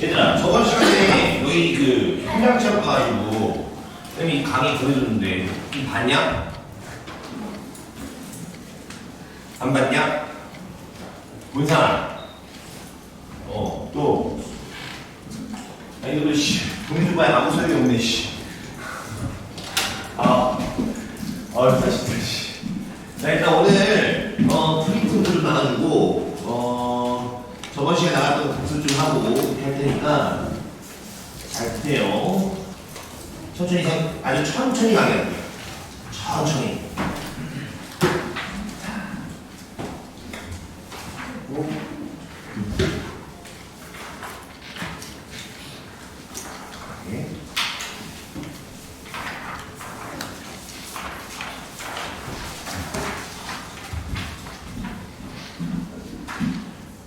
얘들아, 저번 시간에 너희 그 현장체험 가가지고 쌤이 강의 보내줬는데 이 봤냐? 안 봤냐? 문상아. 또. 아니 이거 보내준 바에 아무 소용이 없네 씨. 진짜 씨. 자 일단 오늘 프린트를 좀 나눠주고 저번 시간에 나갔던 복습 좀 하고 이렇게 할 테니까 잘 드세요. 천천히 아주 천천히 가게 할게요. 천천히.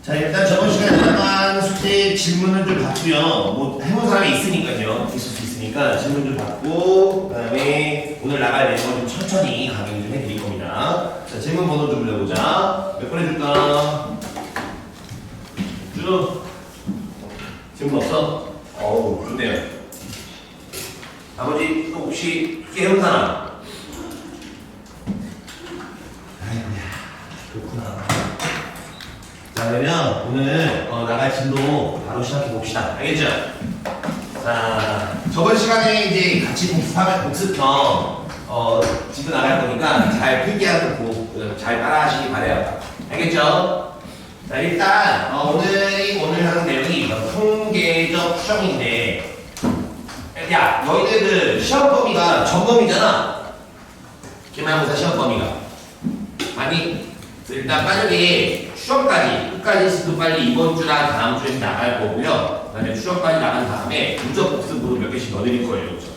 자 일단 저번 시간에 나간 숙제 질문을 좀 받고요. 뭐 해본 사람이 있으니까요. 있을 수 있으니까 질문 좀 받고 그 다음에 오늘 나갈 내용을 좀 천천히 강의 좀 해드릴 겁니다. 자 질문 번호 좀 불러보자. 몇 번 해줄까? 쭉. 질문 없어? 어우 좋네요. 나머지 또 혹시 숙제 해본 사람? 아이고야 그렇구나. 자 그러면 오늘 나갈 진도 바로 시작해 봅시다. 알겠죠? 자 저번 시간에 이제 같이 복습형 진도 나갈 거니까 잘 필기하고 잘 따라하시기 바래요. 알겠죠? 자 일단 오늘 하는 내용이 통계적 추정인데 야 너희들 그 시험 범위가 점검이잖아. 기말고사 시험 범위가 아니 일단 빠르게 추정까지 끝까지 해서도 빨리 이번 주랑 다음 주에 나갈 거고요. 그 다음에 추정까지 나간 다음에 누적 복습으로 몇 개씩 넣어드릴 거예요. 그렇죠?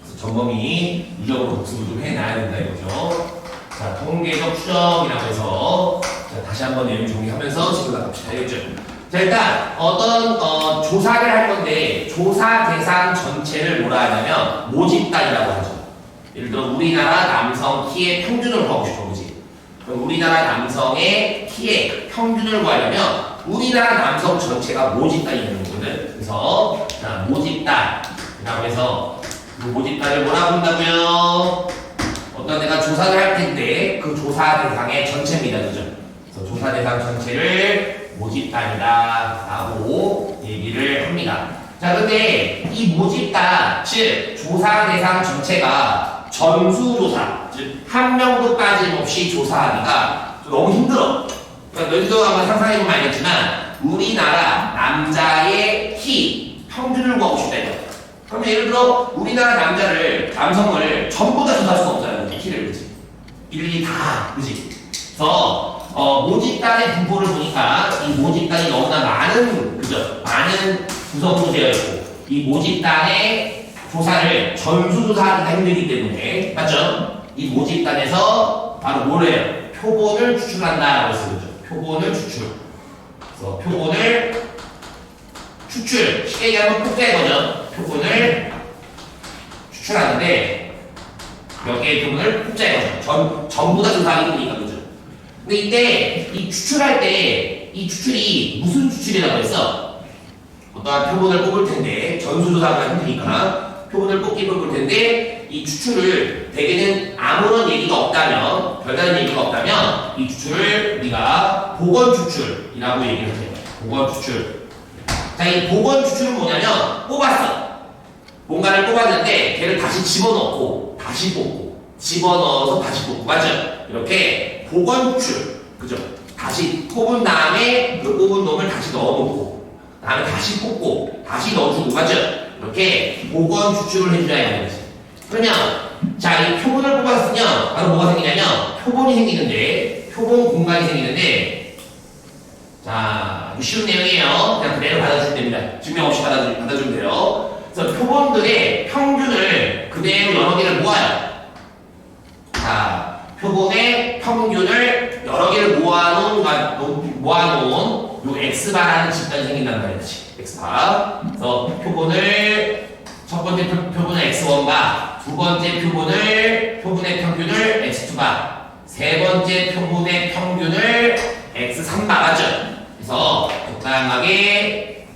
그래서 점검이 누적으로 복습을 좀 해놔야 된다 이거죠. 자 통계적 추정이라고 해서 자, 다시 한번 내용 정리하면서 지금 나갑시다. 알겠죠? 자 일단 어떤 조사를 할 건데 조사 대상 전체를 뭐라 하냐면 모집단이라고 하죠. 예를 들어 우리나라 남성 키의 평균을 구하고 싶어 보지. 그럼 우리나라 남성의 키의 평균을 구하려면 우리나라 남성 전체가 모집단이 되는 거거든. 그래서 자, 모집단이라고 해서 그 모집단을 뭐라고 한다고요? 어떤 데가 조사를 할 텐데 그 조사 대상의 전체입니다. 그죠? 그래서 조사 대상 전체를 모집단이다 라고 얘기를 합니다. 자 근데 이 모집단 즉 조사 대상 전체가 전수조사 즉 한 명도 빠짐없이 조사하기가 너무 힘들어. 그러니까 너희도 아마 상상해보면 알겠지만 우리나라 남자의 키 평균을 구하고 싶다 이거. 그러면 예를 들어 우리나라 남성을 전부 다 조사할 수가 없잖아요. 키를 그렇지. 일일이 다 그렇지. 그래서 모집단의 분포를 보니까 이 모집단이 너무나 많은 구성으로 되어 있고 이 모집단의 조사를 전수조사하기가 힘들기 때문에 맞죠? 이 모집단에서 바로 뭘 해요? 표본을 추출한다라고 했어요. 그죠? 표본을 추출. 그래서 표본을 추출. 쉽게 얘기하면 폭자이거죠. 표본을 추출하는데 몇 개의 표본을 폭자이거죠. 전부 다 조사하기 힘드니까 그죠? 근데 이때 이 추출할 때 이 추출이 무슨 추출이라고 했어? 어떠한 표본을 뽑을 텐데 전수조사가 힘드니까 표본을 뽑을 텐데 이 추출을 대개는 아무런 얘기가 없다면 별다른 얘기가 없다면 이 추출을 우리가 복원 추출이라고 얘기를 해요. 복원 추출. 자, 이 복원 추출은 뭐냐면 뽑았어. 뭔가를 뽑았는데 걔를 다시 집어넣고 다시 뽑고 집어넣어서 다시 뽑고 맞죠? 이렇게 복원 추출. 그죠? 다시 뽑은 다음에 그 뽑은 놈을 다시 넣어놓고 다음에 다시 뽑고 다시 넣어주고 맞죠? 이렇게 복원 추출을 해줘야 하는 거지. 그러면 자 이 표본을 뽑았으면 바로 뭐가 생기냐면 표본이 생기는데 표본 공간이 생기는데 자 아주 쉬운 내용이에요. 그냥 그대로 받아주면 됩니다. 증명 없이 받아주면 돼요. 그래서 표본들의 평균을 그대로 여러 개를 모아요. 자 표본의 평균을 여러 개를 모아놓은 요 X바라는 집단이 생긴단 말이지. X바. 그래서 표본을 첫 번째 표본을 X1바, 두 번째 표본의 평균을 X2바, 세 번째 표본의 평균을 X3바 맞죠? 그래서 적당하게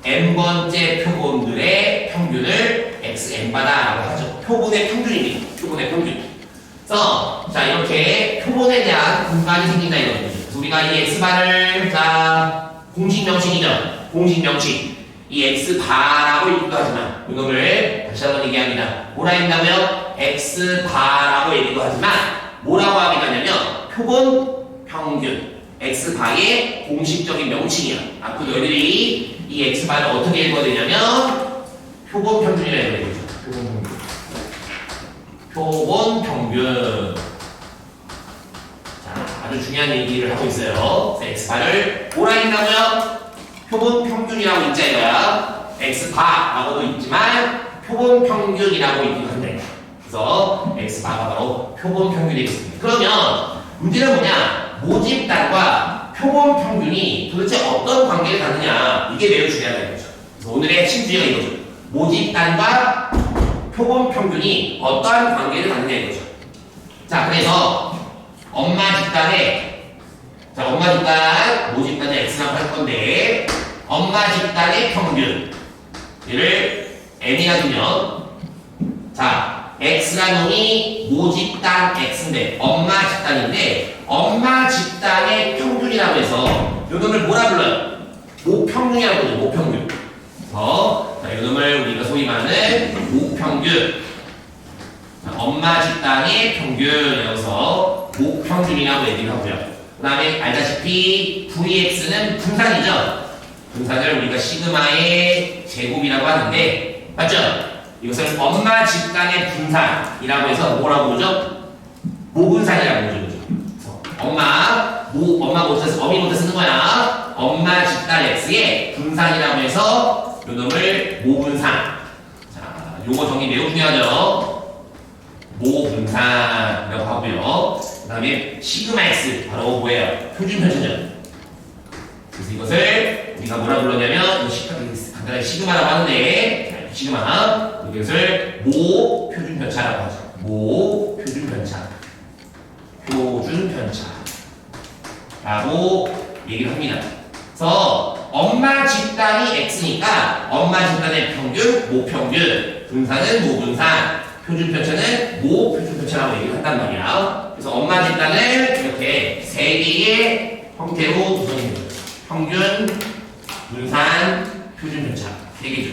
n번째 표본들의 평균을 xn바다라고 하죠. 표본의 평균입니다. 표본의 평균. 그래서 자 이렇게 표본에 대한 분간이 생긴다 이거죠. 그래서 우리가 이 x바를 자 공식 명칭이죠. 공식 명칭. 이 x바라고 얘기도 하지만 이거를 다시 한번 얘기합니다. 뭐라 했다고요? x바라고 얘기도 하지만 뭐라고 하게 되냐면 표본 평균. x바의 공식적인 명칭이야. 앞으로 너희들이 이 x바를 어떻게 읽어야 되냐면 표본 평균이라 해야 되겠죠. 표본 평균. 표본 평균. 자, 아주 중요한 얘기를 하고 있어요. x바를 뭐라 했다고요? 표본 평균이라고 읽자 이거야. x바라고도 읽지만 표본 평균이라고 읽기도 한대. 그래서 x바가 바로 표본 평균이 되겠습니다. 그러면 문제는 뭐냐? 모집단과 표본 평균이 도대체 어떤 관계를 갖느냐, 이게 매우 중요하다는 거죠. 그래서 오늘의 핵심 주제가 이거죠. 모집단과 표본 평균이 어떠한 관계를 갖느냐 이거죠. 자, 그래서 엄마 집단의 모집단의 x라고 할 건데 엄마 집단의 평균 얘를 n이라 두면 자 x라는 놈이 모집단 x인데 엄마 집단인데 엄마 집단의 평균이라고 해서 이 놈을 뭐라 불러요? 모평균이라고 불러요. 모평균. 그래서 이 놈을 우리가 소위 말하는 모평균. 자, 엄마 집단의 평균이어서 모평균이라고 얘기를 하고요. 그 다음에 알다시피 VX는 분산이죠. 분산을 우리가 시그마의 제곱이라고 하는데 맞죠? 이것을 엄마 집단의 분산이라고 해서 뭐라고 부르죠? 모분산이라고 부르죠. 그래서 엄마 못해서 어미 못해 쓰는 거야. 엄마 집단 X의 분산이라고 해서 요 놈을 모분산. 자, 요거 정리 매우 중요하죠. 모분산이라고 하고요. 그 다음에 시그마 X 바로 뭐예요? 표준 편차죠. 그래서 이것을 우리가 뭐라 불렀냐면 간단하게 시그마라고 하는데 시그마 이것을 모 표준 편차라고 하죠. 모 표준 편차. 표준 편차라고 얘기를 합니다. 그래서 엄마 집단이 X니까 엄마 집단의 평균, 모평균, 분산은 모분산, 표준 편차는 모표준 편차라고 얘기를 한단 말이야. 그래서 엄마 집단을 이렇게 세 개의 형태로 구성합니다. 평균, 분산, 표준 편차 세 개죠.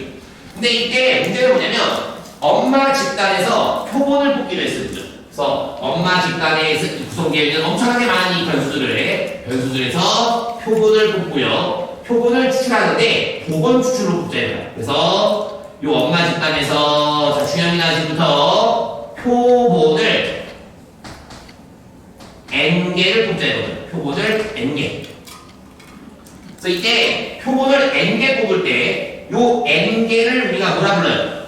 근데 이때 문제는 뭐냐면 엄마 집단에서 표본을 뽑기로 했었죠. 그래서 엄마 집단의 구성계에 있는 엄청나게 많은 이 변수들에서 표본을 뽑고요. 표본을 추출하는데 복원 추출로 뽑자예요. 그래서 이 엄마 집단에서 자 중요합니다. 지금부터 표본을 n개를 뽑자예요. 표본을 n개. 그래서 이때 표본을 n개 뽑을 때 요 n개를 우리가 뭐라 불러요?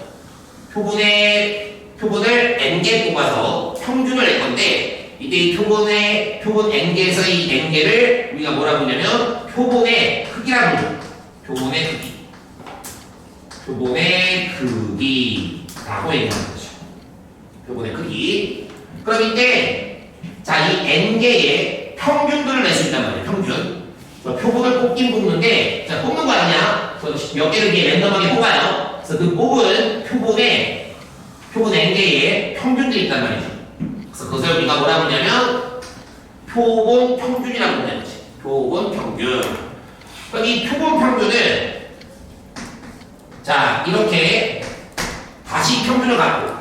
표본을 n개 뽑아서 평균을 낼 건데 이때 이 표본 n개에서 이 n개를 우리가 뭐라 부르냐면 표본의 크기라고 부르죠. 표본의 크기라고 얘기하는 거죠. 표본의 크기. 그럼 이때 자 이 n개의 평균들을 낼 수 있단 말이에요. 평균. 표본을 뽑긴 뽑는데 자 뽑는 거 아니냐? 그래서 몇 개를 이렇게 랜덤하게 뽑아요. 그래서 그 뽑은 표본 n개의 평균들이 있단 말이죠. 그래서 그것을 우리가 뭐라 부르냐면 표본 평균이라고 부르는 거지. 표본 평균. 그럼 이 표본 평균을 자 이렇게 다시 평균을 갖고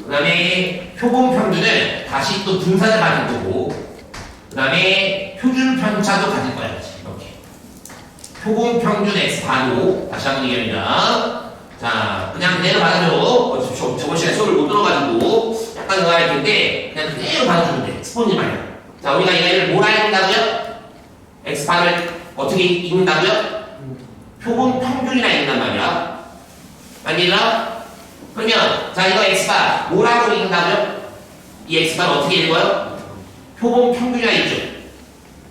그 다음에 표본 평균을 다시 또 분산을 가질 거고 그 다음에 표준 편차도 가질 거야. 이렇게 표본 평균 x바로 다시 한번 얘기합니다. 자 그냥 그대로 받아줘. 저번 시간에 수업을 못 들어가지고 약간 의아할 텐데 그냥 그대로 받아주면 돼. 스폰지 말고. 자 우리가 얘를 뭐라 읽는다고요? x바를 어떻게 읽는다고요? 표본 평균이라 읽는단 말이야. 알겠나? 그러면 자 이거 x바 뭐라고 읽는다고요? 이 x바를 어떻게 읽어요? 표본 평균이라 읽죠.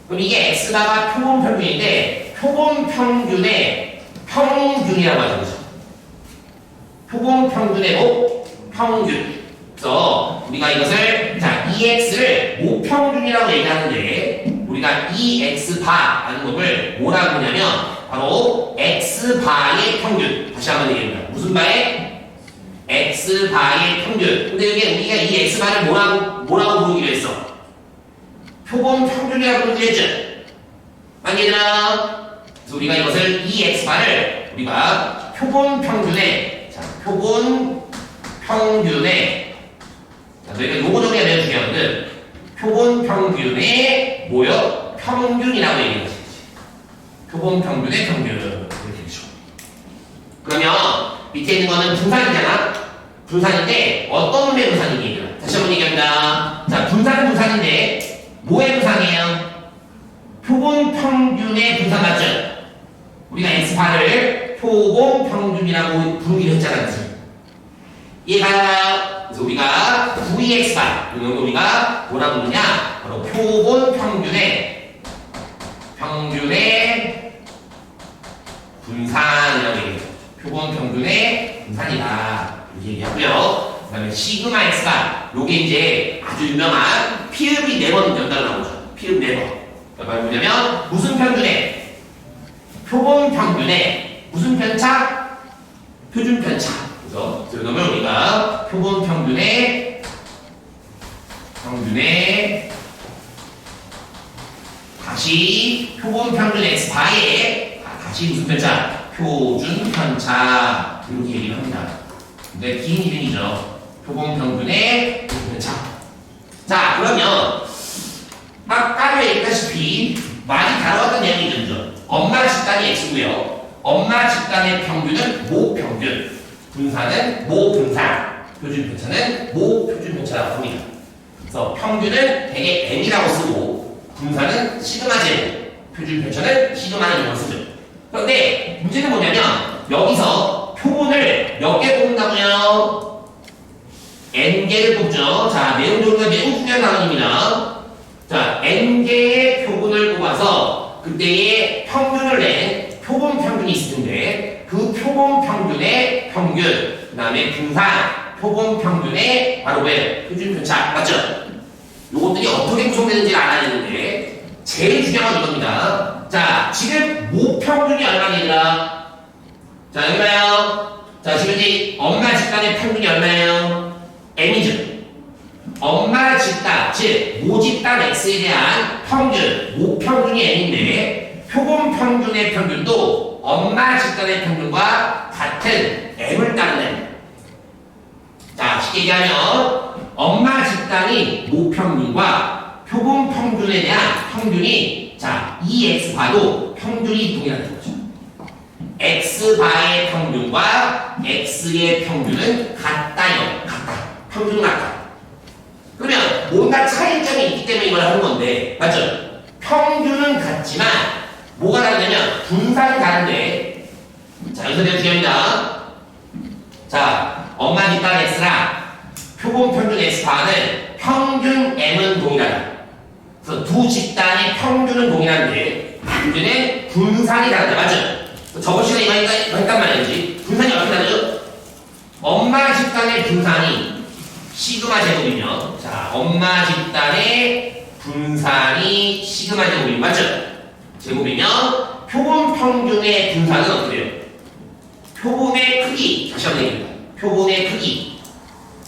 그럼 이게 x바가 표본 평균인데 표본 평균의 평균이라고 하죠. 표본 평균의 평균. 그래서 우리가 이것을 자 2x를 모평균이라고 얘기하는데 우리가 2x바라는 놈을 뭐라고 하냐면 바로 x x바의 평균. 다시 한번 얘기합니다. 무슨 바의? x바의 평균. 근데 여기 우리가 이 x바를 뭐라고 부르기로 했어? 표본 평균이라고 부르기로 했죠? 맞니 얘들아? 그래서 우리가 이것을 이 x바를 우리가 표본 평균에, 자, 표본 평균에, 자, 너희가 요거 정리가 매우 중요하거든. 표본 평균의 뭐요? 평균이라고 얘기하는 거지. 표본 평균의 평균. 이렇게 되죠. 그러면 밑에 있는 거는 분산이잖아? 분산인데 어떤 놈의 분산이니? 다시 한번 얘기합니다. 자, 분산은 분산인데 뭐의 분산이에요? 표본 평균의 분산 맞죠? 우리가 x바를 표본 평균이라고 부르기로 했잖아. 그치? 이해가 가요? 그래서 우리가 VX바, 이건 우리가 뭐라고 부르냐? 바로 표본 평균의 분산이라고 얘기해요. 표본 평균의 분산이다. 이렇게 얘기하고요. 그 다음에 시그마 X바, 요게 이제 아주 유명한 피읍이 4번 연달아 나오죠. 피읍 4번. 그러니까 뭐냐면 무슨 평균에? 표본 평균에 무슨 편차? 표준 편차. 그래서 그러면 우리가 표본 평균에 다시 표본 평균 x바에 다시 무슨 편차? 표준 편차. 이렇게 얘기를 합니다. 근데 긴 이름이죠. 표본 평균의 표준 편차. 자, 그러면 아까 얘기했다시피 많이 다뤄왔던 내용이죠. 엄마 집단이 x고요. 엄마 집단의 평균은 모평균, 분산은 모분산, 표준 편차는 모표준 편차라고 합니다. 그래서 평균은 대개 n이라고 쓰고 분산은 시그마 제곱, 표준 편차는 시그마는 이라고 쓰죠. 그런데 문제는 뭐냐면 여기서 표본을 몇 개 뽑는다고요? n개를 뽑죠. 자, 내용적으로 매우 중요한 단원입니다. 자, n개의 표본을 뽑아서 그때의 평균을 낸 표본 평균이 있을 텐데 그 표본 평균의 평균, 그 다음에 분산, 표본 평균의 바로 왜? 표준 편차, 맞죠? 요것들이 어떻게 구성되는지를 알아야 되는데 제일 중요한 건 이겁니다. 자, 지금 모평균이 얼마입니다. 자, 여기 봐요. 자, 지금 이제 엄마 집단의 평균이 얼마예요? n이죠. 엄마 집단, 즉 모집단 x에 대한 평균, 모평균이 n인데 표본 평균의 평균도 엄마 집단의 평균과 같은 m을 따르는. 자, 쉽게 얘기하면 엄마 집단이 모평균과 표본 평균에 대한 평균이, 자, 이 x바도 평균이 동일하다는 거죠. x바의 평균과 x의 평균은 같다요. 같다. 평균은 같다. 그러면 뭔가 차이점이 있기 때문에 이걸 하는 건데, 맞죠? 평균은 같지만 뭐가 다르냐면 분산이 다른데, 자, 여기서 내가 중요합니다. 자, 엄마 집단 x랑 표본 평균 x바는 평균 m은 동일하다. 그래서 두 집단의 평균은 동일한데 문제는 분산이 다르다. 맞죠? 저번 시간에 이거 했단 말이지. 분산이 어떻게 다르죠? 엄마 집단의 분산이 시그마 제곱이면, 자, 엄마 집단의 분산이 시그마 제곱이면, 맞죠? 제곱이면 표본 평균의 분산은 어떻게 돼요? 표본의 크기, 다시 한번 얘기합니다. 표본의 크기.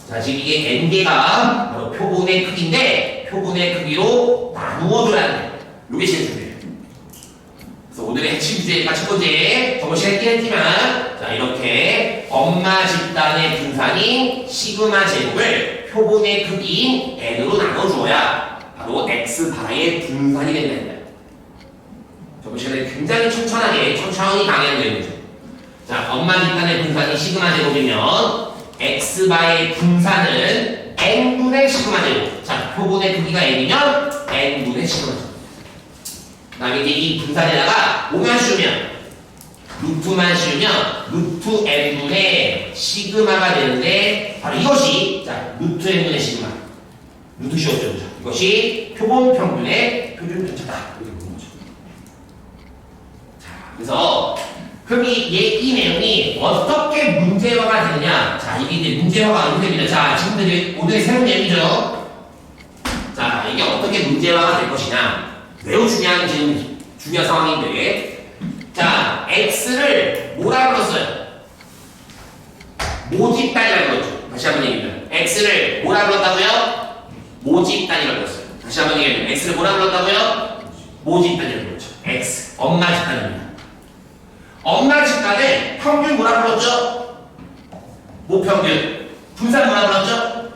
자, 지금 이게 n개가 바로 표본의 크기인데 표본의 크기로 나누어줘야 돼. 이게 제일 중요해요. 그래서 오늘의 핵심 주제가 첫 번째, 저번 시간에 했지만, 자, 이렇게 엄마 집단의 분산인 시그마 제곱을 표본의 크기인 n으로 나눠줘야 바로 x바의 분산이 된다는 거예요. 저번 시간에 굉장히 천천히 강의한 내용이죠. 자, 엄마 집단의 분산이 시그마 제곱이면 x바의 분산은 n분의 시그마 제곱. 자, 표본의 크기가 n이면 n분의 시그마 제곱. 그 다음에 이제 이 분산에다가 뭐만 씌우면, 루트만 씌우면 루트 n분의 시그마가 되는데 바로 이것이, 자, 루트 n분의 시그마. 루트 씌웠죠. 그죠? 이것이 표본 평균의 표준 편차다. 이렇게 보는 거죠. 자, 그래서 그럼 이 내용이 어떻게 문제화가 되느냐? 자, 이게 이제 문제화가 어떻게 됩니다. 자, 지금 오늘의 새로운 내용이죠. 자, 이게 어떻게 문제화가 될 것이냐? 매우 중요한 지금 중요한 상황인데, 자, x를 뭐라 불렀어요? 모집단이라고 불렀죠. 다시 한번 얘기합니다. x를 뭐라 불렀다고요? 모집단이라고 불렀어요. 다시 한번 얘기합니다. x를 뭐라 불렀다고요? 모집단이라고 불렀죠. x 엄마 집단입니다. 엄마 집단을 평균 뭐라 불렀죠? 모평균. 분산 뭐라 불렀죠?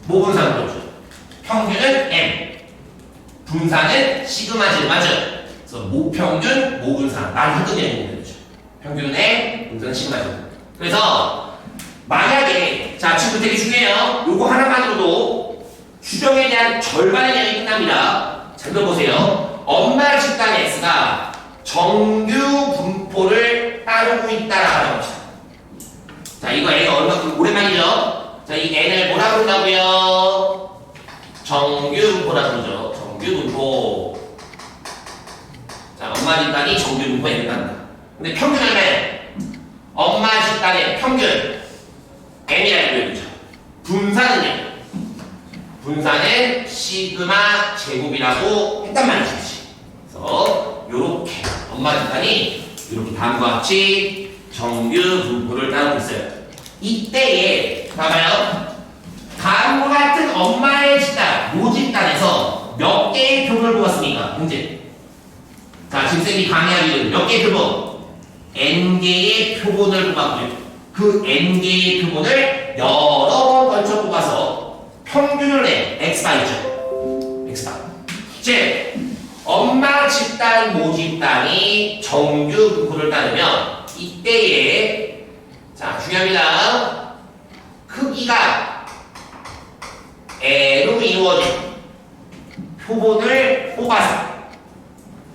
모분산 불렀죠. 평균은 m, 분산은 시그마지, 맞죠? 그래서 모평균, 모분산. 말 한꺼번에 얘기하면 되죠. 평균은 m, 분산은 시그마지. 그래서 만약에 자 지금 되게 중요해요. 요거 하나만으로도 수정에 대한 절반의 양이 끝납니다. 잘 들어보세요. 엄마 집단 x가 정규 분포를 따르고 있다라고 합시다. 자 이거 n이 얼마큼 오랜만이죠? 자 이 n을 뭐라 부른다고요? 정규 분포라 그러죠. 정규 분포. 자 엄마 집단이 정규 분포에 해당한다. 근데 평균 얼마예요? 엄마 집단의 평균 m이라고 해보죠. 분산은요? 분산은 시그마 제곱이라고 했단 말이지. 그래서 요렇게 엄마 집단이 이렇게 다음과 같이 정규 분포를 따르고 있어요. 이때에 봐봐요. 다음과 같은 엄마의 집단, 모집단에서 몇 개의 표본을 뽑았습니까? 현재. 자, 지금 쌤이 강의하기는 몇 개의 표본? n개의 표본을 뽑았고요. 그 n개의 표본을 여러 번 걸쳐 뽑아서 평균을 내 x바 있죠. x바. 즉 엄마 집단 모집단이 정규 분포를 따르면 이때에 자 중요합니다. 크기가 n으로 이루어진 표본을 뽑아서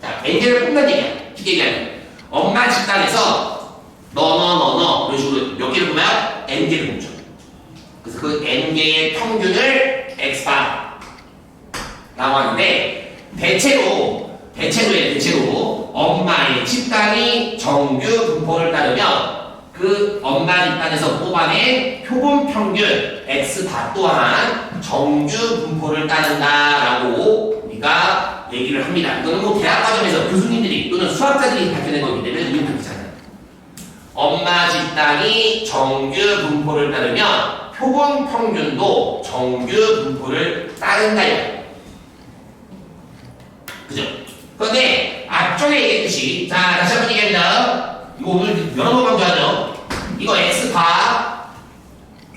자 n개를 뽑는 얘기야. 쉽게 얘기하면 엄마 집단에서 너 이런 식으로 몇 개를 보면 n개를 뽑죠. 그래서 그 n개의 평균을 x바 라고 하는데 대체로 엄마의 집단이 정규 분포를 따르면 그 엄마 집단에서 뽑아낸 표본 평균 x바 또한 정규 분포를 따른다라고 우리가 얘기를 합니다. 이거는 뭐 대학과정에서 교수님들이 또는 수학자들이 밝혀낸 거기 때문에 우리는 그렇잖아요. 엄마 집단이 정규 분포를 따르면 표본 평균도 정규 분포를 따른다요. 그죠? 그런데 앞쪽에 얘기했듯이 자 다시 한번 얘기합니다. 이거 오늘 여러 번 강조하죠. 이거 x바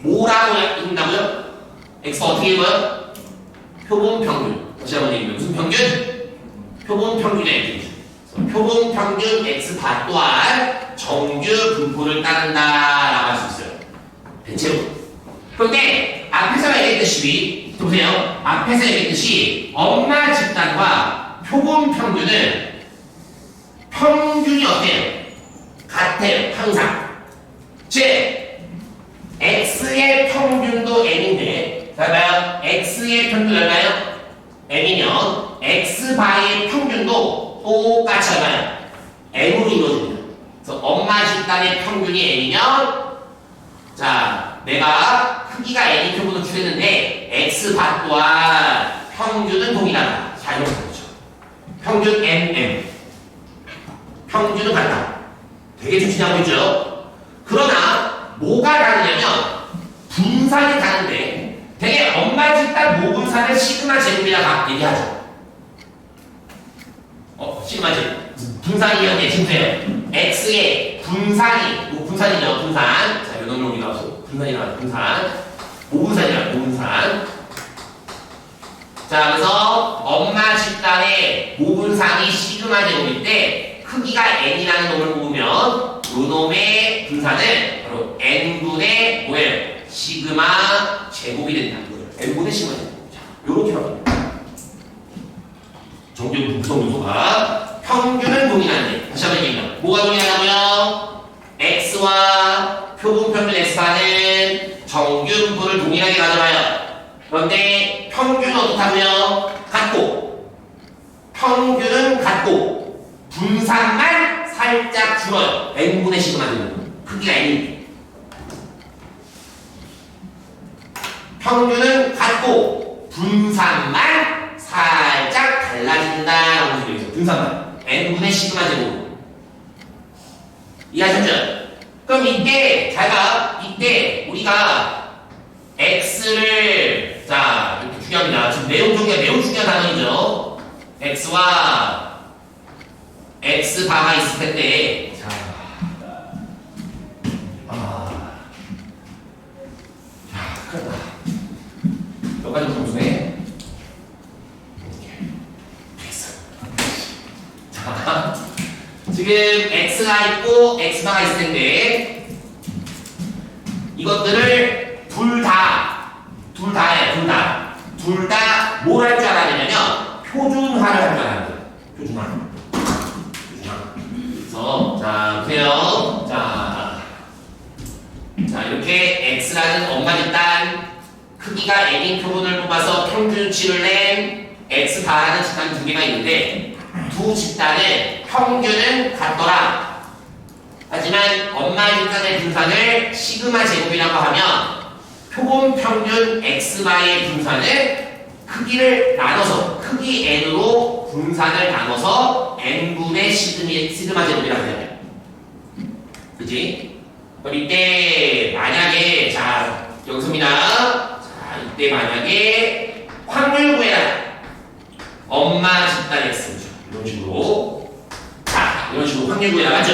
뭐라고 읽는다고요? x가 어떻게 읽어요? 표본 평균. 다시 한번 얘기합니다. 무슨 평균? 표본 평균의 얘기죠. 표본 평균 x바 또한 정규 분포를 따른다라고 할 수 있어요. 대체로. 그런데 앞에서 얘기했듯이 보세요. 앞에서 얘기했듯이 엄마 집단과 표본 평균은 평균이 어때요? 같아요. 항상. 즉 x의 평균도 n인데 봐봐요. x의 평균 얼마요? n이면 x바의 평균도 똑같이 얼마요? n으로 이루어집니다. 그래서 엄마 집단의 평균이 n이면 자 내가 크기가 n인 표본을 추렸는데 x바 또한 평균은 동일하다. 자 이렇게 되죠. 평균 nm 평균은 같다. 되게 중시하고 있죠. 그러나 뭐가 다르냐면 분산이 다른데 되게 엄마 집단 모분산을 시그마 제곱이라고 얘기하죠. 시그마 제곱 분산이 이렇게 지금세요. x의 분산이 분산이죠. 분산. 자 요놈이 나와서 분산이라고 분산 모분산이라고 모분산. 자 그래서 엄마 집단의 모분산이 시그마 제곱일 때 크기가 n이라는 놈을 뽑으면 요 놈의 분산은 바로 n분의 뭐예요? 시그마 제곱이 된다. n분의 시그마 제곱. 자 요렇게 바뀝니다. 정규 구성 요소가 평균은 동일한데 다시 한번 얘기합니다. 뭐가 동일하냐고요? x와 표본 평균 x바는 정규 분포를 동일하게 가져와요. 그런데 평균은 어떻다고요? 같고 평균은 같고 분산만 살짝 줄어요. n분의 시그마 되는 크기가 n인데 평균은 같고 분산만 살짝 달라진다라고 소리죠. 분산만 n분의 시그마 제곱 이해하셨죠? 그럼 이때 잘 봐. 이때 우리가 x를 자 이렇게 중요합니다. 지금 내용 중에 매우 중요한 단어이죠. x와 x바가 있을 텐데 자, 큰일다. 몇 가지 점수네. 됐어. 자, 지금 x가 있고 x바가 있을 텐데 이것들을 둘 다 뭘 할 줄 알아야 되냐면 표준화를 할 줄 알아야 돼요. 표준화. 그래서 자 보세요. 자 이렇게 x라는 엄마 집단 크기가 n인 표본을 뽑아서 평균치를 낸 x바라는 집단 두 개가 있는데 두 집단의 평균은 같더라. 하지만 엄마 집단의 분산을 시그마 제곱이라고 하면 표본 평균 x바의 분산을 크기를 나눠서 크기 n으로 분산을 나눠서 n분의 시그마 제곱이라고 해요. 그치? 그럼 이때 만약에 자 여기서입니다. 자 이때 만약에 확률 구해라. 엄마 집단 x 이런 식으로 자 이런 식으로 확률 구해라 맞죠?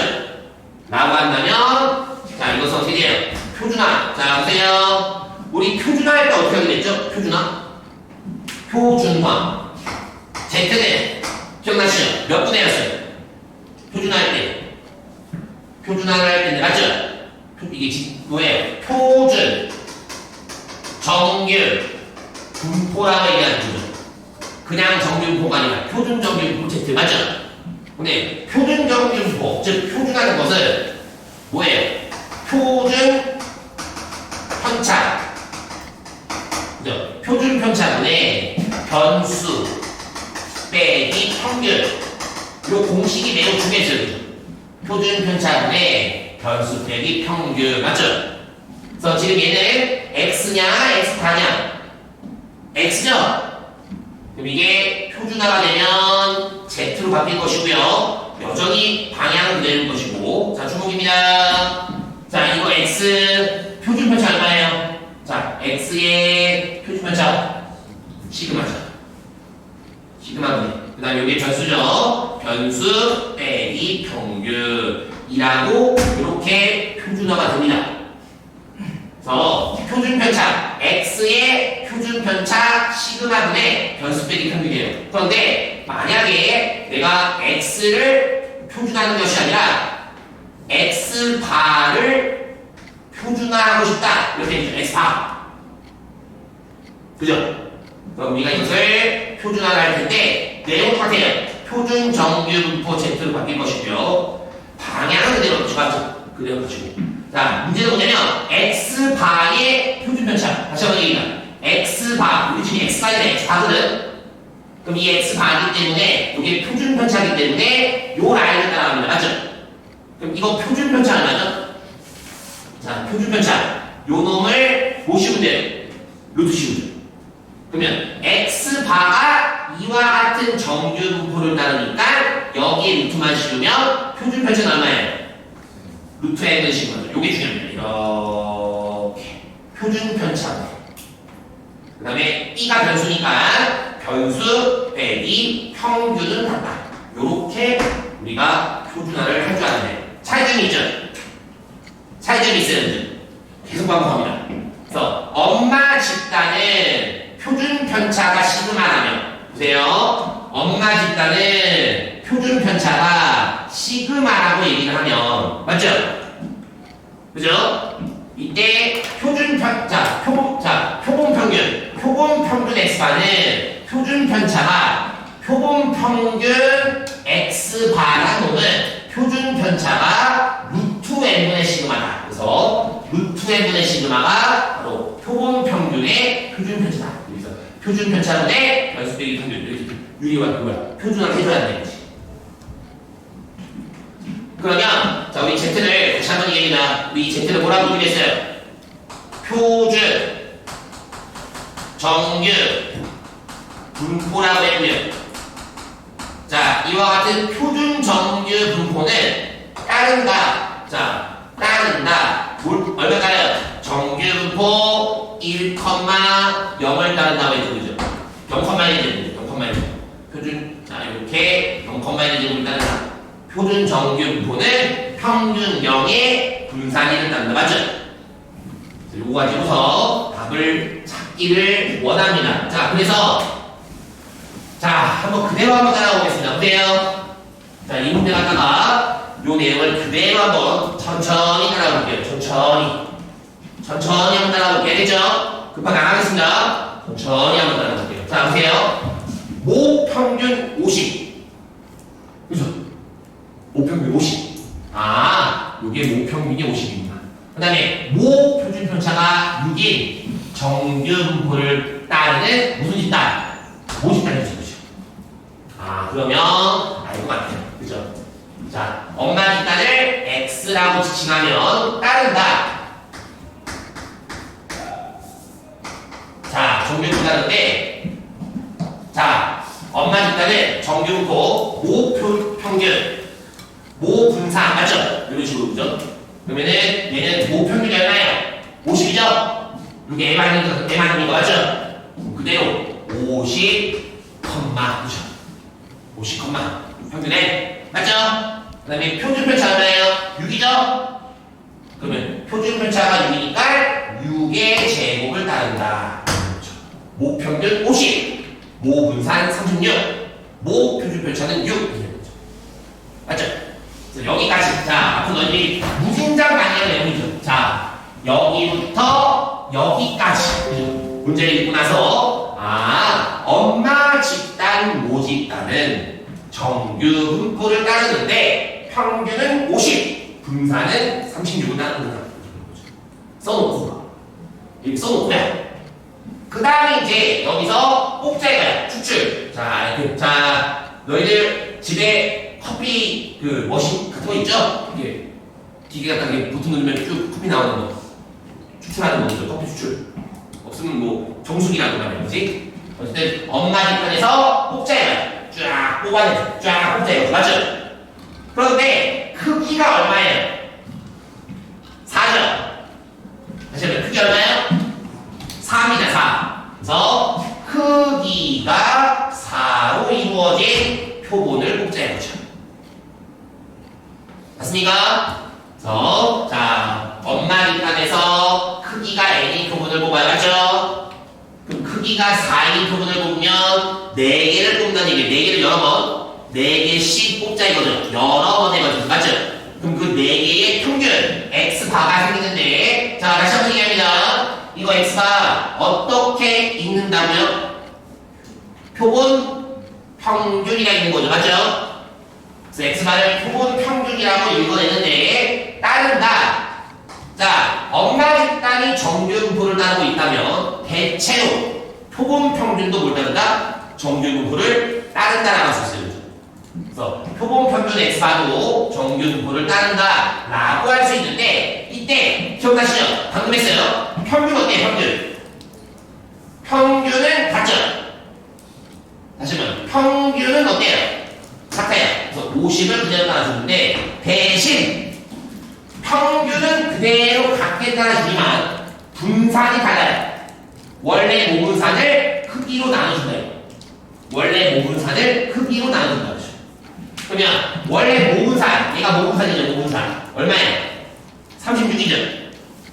라고 한다면 자 이것은 어떻게 돼요? 표준화. 자 보세요. 우리 표준화 할 때 어떻게 하게 됐죠? 표준화. Z는 기억나시죠? 몇 분의 1이었어요? 표준화 할 때. 표준화를 할 때는 맞죠? 이게 뭐예요? 표준, 정규, 분포라고 얘기하는 거죠. 그냥 정규 분포가 아니라 표준 정규 분포 Z 맞죠? 근데 표준 정규 분포, 즉 표준화는 것은 뭐예요? 표준 편차. 그죠? 표준 편차분의 변수 빼기 평균. 요 공식이 매우 중요해요. 표준 편차분의 변수 빼기 평균 맞죠? 그래서 지금 얘는 x냐 x바냐? x죠? 그럼 이게 표준화가 되면 z로 바뀔 것이고요. 여전히 방향은 그대로일 것이고. 자 주목입니다. 자 이거 x 표준 편차 얼마예요? 자 x의 표준 편차 시그마죠. 시그마분의 그 다음에 여기 변수죠. 변수 빼기 평균이라고 이렇게 표준화가 됩니다. 그래서 표준 편차 x의 표준 편차 시그마분의 변수 빼기 평균이에요. 그런데 만약에 내가 x를 표준화하는 것이 아니라 x바를 표준화하고 싶다 이렇게 되죠. x바 그죠? 그럼 우리가 이것을 표준화를 할 텐데 내용 똑같아요. 표준 정규 분포 Z로 바뀔 것이고요. 방향은 그대로 맞죠? 그대로 가지고. 자 문제는 뭐냐면 x바의 표준 편차. 다시 한번 얘기합니다. x바 우리 지금 x가 아니라 x바거든. 그럼 이 x바이기 때문에 이게 표준 편차이기 때문에 요 라인을 따라갑니다. 맞죠? 그럼 이거 표준 편차 얼마죠? 자 표준 편차 요 놈을 뭐 씌우면 돼요? 루트 씌우죠. 그러면 x바가 이와 같은 정규 분포를 따르니까 여기에 루트만 씌우면 표준 편차는 얼마예요? 루트 n을 씌우는 거죠. 요게 중요합니다. 이렇게 표준 편차. 그 다음에 b가 변수니까 변수 빼기 평균은 같다. 요렇게 우리가 표준화를 할 줄 아는데 차이점이 있죠? 차이점이 있어요. 계속 반복합니다. 그래서 엄마 집단은 표준 편차가 시그마라면 보세요. 엄마 집단은 표준 편차가 시그마라고 얘기를 하면 맞죠? 그죠? 이때 표준 편차 표본 평균 x바는 표준 편차가 표본 평균 x바라는 놈은 표준 편차가 루트 n분의 시그마다. 그래서 루트 n분의 시그마가 바로 표본 평균의 표준 편차다. 여기서 표준 편차분의 변수 빼기 평균 이렇게 유리와 그걸 표준화를 해줘야 되는 거지. 그러면 자 우리 Z를 다시 한번 얘기합니다. 우리 Z를 뭐라고 부르겠어요? 표준 정규 분포라고 했고요. 자 이와 같은 표준 정규 분포는 따른다. 자, 따른다. 얼마까요? 정규분포 1,0을 따른다고 했죠. 그죠? 0,1제곱, 0,1제곱. 표준, 자, 이렇게 0,1제곱을 따른다. 표준 정규분포는 평균 0의 분산 1을 따른다. 맞죠? 요거 가지고서 답을 찾기를 원합니다. 자, 그래서 자, 한번 그대로 한번 따라오겠습니다. 보세요. 자, 이 문제 갖다가 요 내용을 그대로 한번 천천히 따라볼게요. 천천히 한번 따라볼게요. 됐죠? 급하게 안 하겠습니다. 천천히 한번 따라볼게요. 자, 보세요. 모 평균 50. 그죠? 모 평균 50. 아, 요게 모 평균이 50입니다. 그 다음에 모 표준 편차가 6인 정규분포를 따르는 무슨 집단? 모집단이죠. 그죠? 아, 그러면 알 것 같아요. 그죠? 자, 엄마 집단을 X라고 지칭하면 따른다. 자, 정규분포 따르는데, 자, 엄마 집단은 정규분포 모평균, 모분산, 맞죠? 이런 식으로, 그죠? 그러면은 얘는 모평균이 얼마예요? 50이죠? 이게 M 맞는 거 맞죠? 그대로 50, 그죠? 50, 평균에 맞죠? 그 다음에 표준 편차 얼마예요? 6이죠? 그러면 표준 편차가 6이니까 6의 제곱을 따른다. 그렇죠. 모평균 50, 모분산 36, 모표준 편차는 6. 맞죠? 그래서 여기까지. 자, 앞으로 너희들이 무진장 당연한 내용이죠. 자, 여기부터 여기까지. 문제를 읽고 나서, 아, 엄마 집단, 모집단은 정규분포를 따르는데 평균은 50, 분산은 36을 따른다. 써놓고. 이렇게 써놓고요. 그 다음에 이제 여기서 꼭지가 추출. 자, 너희들 집에 커피 그 머신 같은 거 있죠? 이게 기계 갖다 이렇게 버튼 누르면 쭉 커피 나오는 거. 추출하는 거죠. 커피 추출. 없으면 뭐 정수기라고 하는 거지. 어쨌든 엄마 집단에서 꼭지가 쫙 뽑아내죠. 쫙 뽑아내죠. 맞죠? 그런데 크기가 얼마예요? 4죠? 다시 한번 크기 얼마예요? 3이다 4. 그래서 크기가 4로 이루어진 표본을 복제해보죠. 맞습니까? 그래서 자, 엄마 집단에서 크기가 n인 표본을 뽑아야 맞죠? 그럼 크기가 4인 표본을 뽑으면 4개를 뽑는다는 얘기예요. 4개를 여러 번 4개씩 뽑자 이거죠. 여러 번 해가지고 맞죠? 그럼 그 4개의 평균 x바가 생기는데 자, 다시 한번 얘기합니다. 이거 x가 어떻게 읽는다고요? 표본 평균이라 읽는 거죠. 맞죠? 그래서 x바를 표본 평균이라고 읽어내는데 따른다. 자, 엄마 집단이 정규분포를 따르고 있다면 대체로 표본 평균도 뭘 따른다? 정규분포를 따른다라고 할 수 있어요. 그래서 표본 평균 x바도 정규분포를 따른다 라고 할 수 있는데 이때 기억나시죠? 방금 했어요. 평균 어때요? 평균은 같죠? 다시 한번 평균은 어때요? 같아요. 그래서 50을 그대로 따라주는데 대신 평균은 그대로 같게 따라주지만 분산이 달라요. 원래 모분산을 크기로 나눠준다요. 원래 모분산을 크기로 나눠준다. 그러면 원래 모분산, 얘가 모분산이죠. 모분산 얼마예요? 36이죠.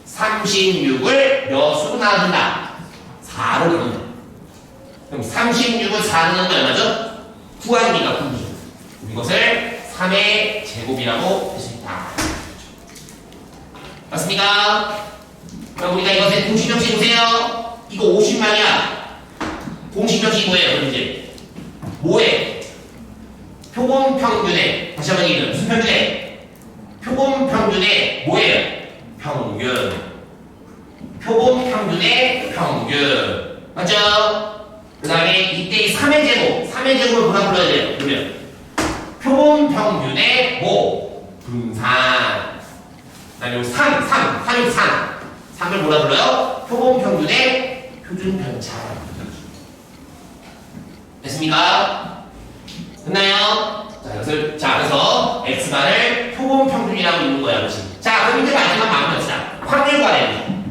36을 몇 수로 나눠준다? 4로 나눠준다. 그럼 36을 4로 나누면 얼마죠? 9 아닙니까? 9죠. 이것을 3의 제곱이라고 할 수 있다. 맞습니까? 그럼 우리가 이것의 공식명식 보세요. 이거 50만이야. 공식명식이 뭐예요? 그럼 이제 뭐에? 표본 평균에 다시 한번 얘기해요. 무슨 평균에? 표본 평균에 뭐예요? 평균. 표본 평균의 평균. 맞죠? 그 다음에 이때 3의 제곱. 3의 제곱을 뭐라 불러야 돼요? 그러면 표본 평균의 뭐? 분산. 그 다음에 3. 3을 뭐라 불러요? 표본 평균의 표준 편차. 됐습니까? 됐나요? 자, 그래서 x만을 표본 평균이라고 읽는 거야, 그렇지? 자, 그럼 이제 마지막 마무리합시다. 확률 구하래요.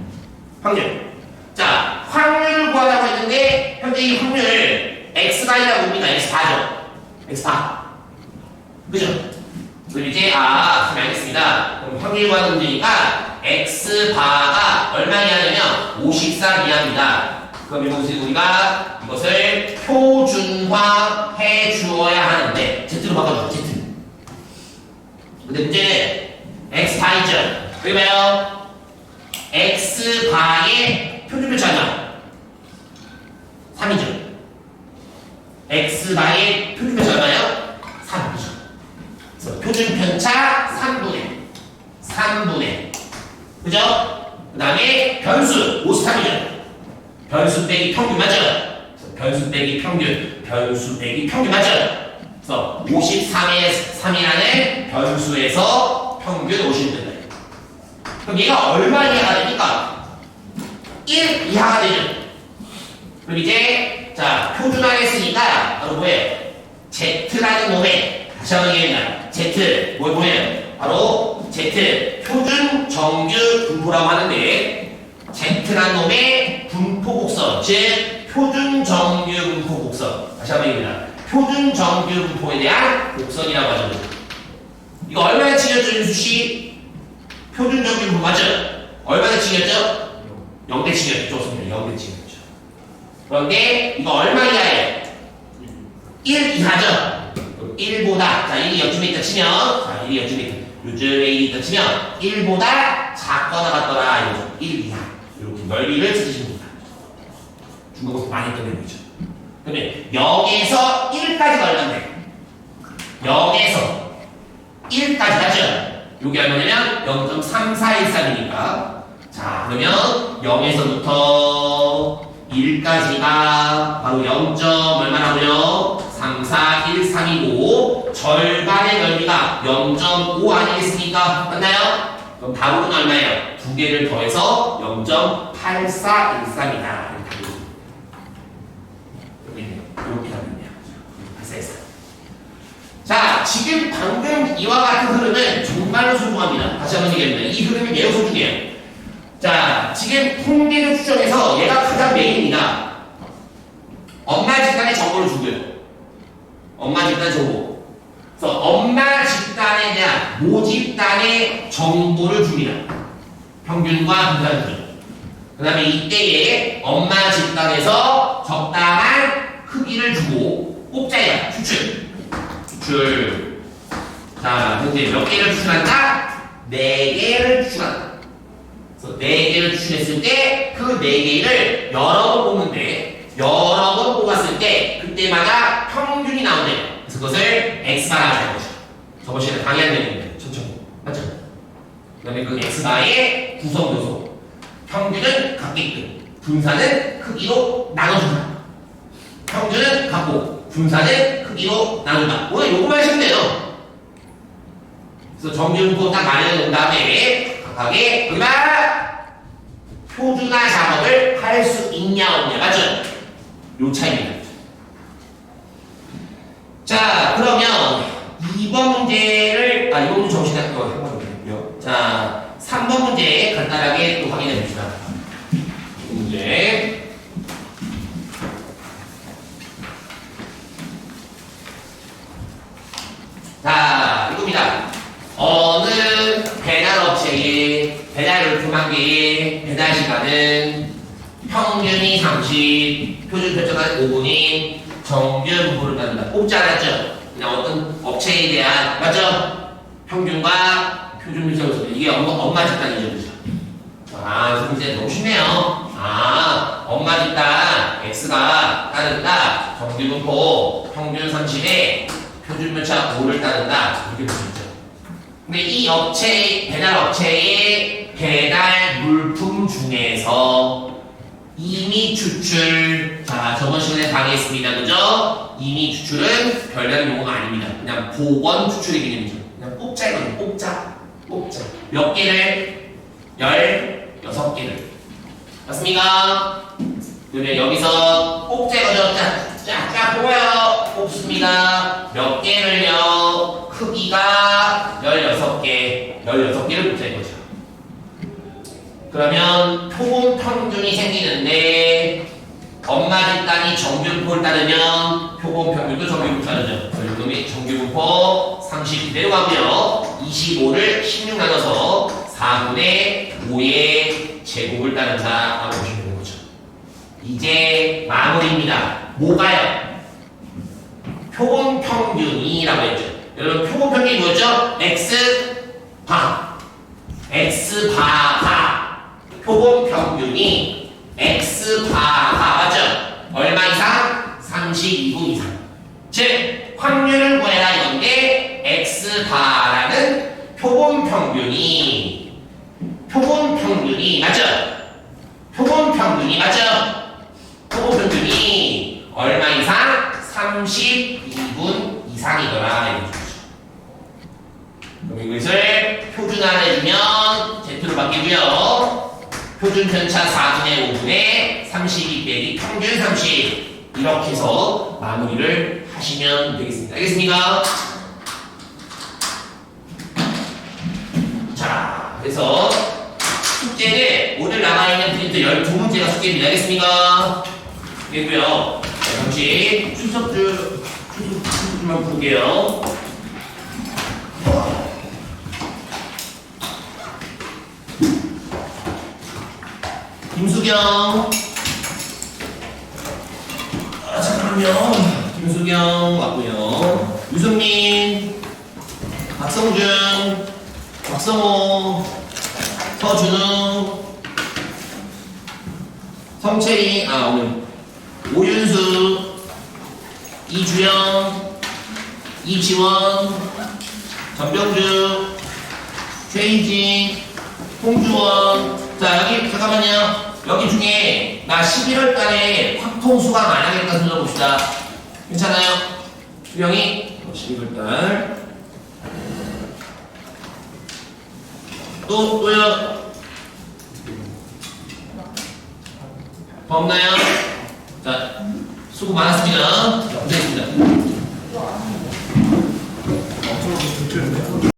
확률. 자, 확률을 구하라고 했는데 현재 이 확률 x가 아니라 뭡니까? x4죠. x4. 그죠? 그럼 이제 알겠습니다. 그럼 확률 구하는 문제니까 x바가 얼마 이하냐면 54 이하입니다. 그럼 이것을 우리가 이것을 표준화해 주어야 하는데 z로 바꿔줘. z. 근데 문제는 x4이죠. 여기 봐요. x바의 표준표차 얼마? 3이죠. x바의 표준표차 얼마예요? 3이죠. 그래서 표준편차 3분의 그죠? 그 다음에 변수 53이죠. 변수 빼기 평균 맞죠? 변수 빼기 평균 맞죠? 그래서 53의 3이라는 변수에서 평균 50된다. 그럼 얘가 얼마 이하가 되니까 1 이하가 되죠. 그럼 이제 자 표준화했으니까 바로 뭐예요? Z라는 놈에 다시 한번 얘기합니다. Z 뭐예요? 바로 Z 표준 정규 분포라고 하는데 Z라는 놈의 분포 곡선 즉 표준 정규 분포 곡선 다시 한번 얘기합니다. 표준 정규 분포에 대한 곡선이라고 하죠. 이거 얼마나 칭했죠, 윤수씨? 표준 정규 분포 맞죠? 얼마나 칭했죠? 0대 칭했죠. 좋습니다. 0대 칭했죠. 그런데 이거 얼마 이하예요? 1 이하죠? 1보다 자 1이 0쯤에 있다 치면 자 1이 0쯤에 있다 요즘에 1이 있다 치면 1보다 작거나 같더라 이거죠. 1 이하 이렇게 넓이를 찾으시면 됩니다. 중국어에서 많이 했던 내용이죠. 그러면 0에서 1까지가 얼마인데 0에서 1까지 하죠. 요게 얼마냐면 0.3413이니까 자 그러면 0에서부터 1까지가 바로 0. 얼마라고요? 3413이고 절반의 넓이가 0.5 아니겠습니까? 맞나요? 그럼 답은 얼마예요? 두 개를 더해서 0.8413이다. 여기 있네요. 이렇게 답이네요. 8413. 자, 지금 방금 이와 같은 흐름은 정말로 소중합니다. 다시 한번 얘기합니다. 이 흐름이 매우 소중해요. 자, 지금 통계를 추정해서 얘가 가장 메인입니다. 엄마 집단의 정보를 주고요. 엄마 집단 정보. 그래서 엄마 집단에 대한 모집단의 정보를 줍니다. 평균과 분산수. 그 다음에 이때에 엄마 집단에서 적당한 크기를 주고 뽑자야. 추출. 자, 현재 몇 개를 추출한다? 4개를 추출한다. 그래서 4개를 추출했을 때 그 4개를 여러 번 뽑는데 여러 번 뽑았을 때 그때마다 평균이 나온대요. 그래서 그것을 X바라고 하는 거죠. 저번 시간에 강의한 내용인데 천천히 맞죠? 그 다음에 그 X바의 구성 요소 평균은 같게끔 분산은 크기로 나눠준다. 평균은 같고 분산은 크기로 나눈다. 오늘 요거만 하시면 돼요. 그래서 정규분포 딱 마련해 놓은 다음에 각각의 여기다 표준화 작업을 할 수 있냐 없냐 맞죠? 요 차이입니다. 자 그러면 2번 문제를 이번 문제 정신에 해보거든요. 자 3번 문제 간단하게 또 확인해 봅시다. 문제 자 이겁니다. 어느 배달업체의 배달물품 개의 배달 시간은 평균이 30, 표준 편차가 5분인 정규 분포를 받는다. 뽑지 않았죠? 그냥 어떤 업체에 대한 맞죠? 평균과 표준 편차가 이게 엄마 집단이죠, 그죠? 이제 너무 쉽네요. 엄마 집단 X가 따른다. 정규 분포 평균 30에 표준 편차 5를 따른다. 이렇게 볼 수 있죠. 근데 이 배달 업체의 배달 물품 중에서 이미 추출, 자, 저번 시간에 강의했습니다. 그죠? 이미 추출은 별다른 용어가 아닙니다. 그냥 보건 추출의 개념이죠. 그냥 뽑자 이거는 뽑자. 몇 개를? 16개를. 맞습니까? 그러면 여기서 뽑자 이거죠? 쫙 뽑아요. 뽑습니다. 몇 개를요? 크기가 16개. 16개를 뽑자 이거죠. 그러면 표본 평균이 생기는데 엄마 집단이 정규분포를 따르면 표본 평균도 정규분포 따르죠. 그러면 정규분포 30 그대로 가고요. 25를 16 나눠서 4분의 5의 제곱을 따른다 라고 보시면 되는 거죠. 이제 마무리입니다. 뭐가요? 표본 평균이라고 했죠. 여러분 표본 평균이 뭐였죠? X바 표본 평균이 X바가 맞죠? 얼마 이상? 32분 이상. 즉 확률을 구해라 이건데 X바라는 표본 평균이 맞죠? 표본 평균이 얼마 이상? 32분 이상이더라 이거죠. 그럼 이것을 표준화를 해주면 Z로 바뀌고요. 표준 편차 4분의 5분의 32 빼기 평균 30 이렇게 해서 마무리를 하시면 되겠습니다. 알겠습니까? 자, 그래서 숙제는 오늘 남아있는 프린트 12문제가 숙제입니다. 알겠습니까? 되고요. 잠시 출석줄만 볼게요. 김수경. 잠깐만요. 김수경 왔고요. 유승민, 박성준, 박성호, 서준우, 성채리, 오늘 오윤수, 이주영, 이지원, 전병주, 최희진, 홍주원. 자, 여기 잠깐만요. 여기 중에 나 11월 달에 확통수강 안 하겠다 눌러봅시다. 괜찮아요? 수영이 11월 달. 또요? 더 없나요? 자, 수고 많았습니다. 고생했습니다.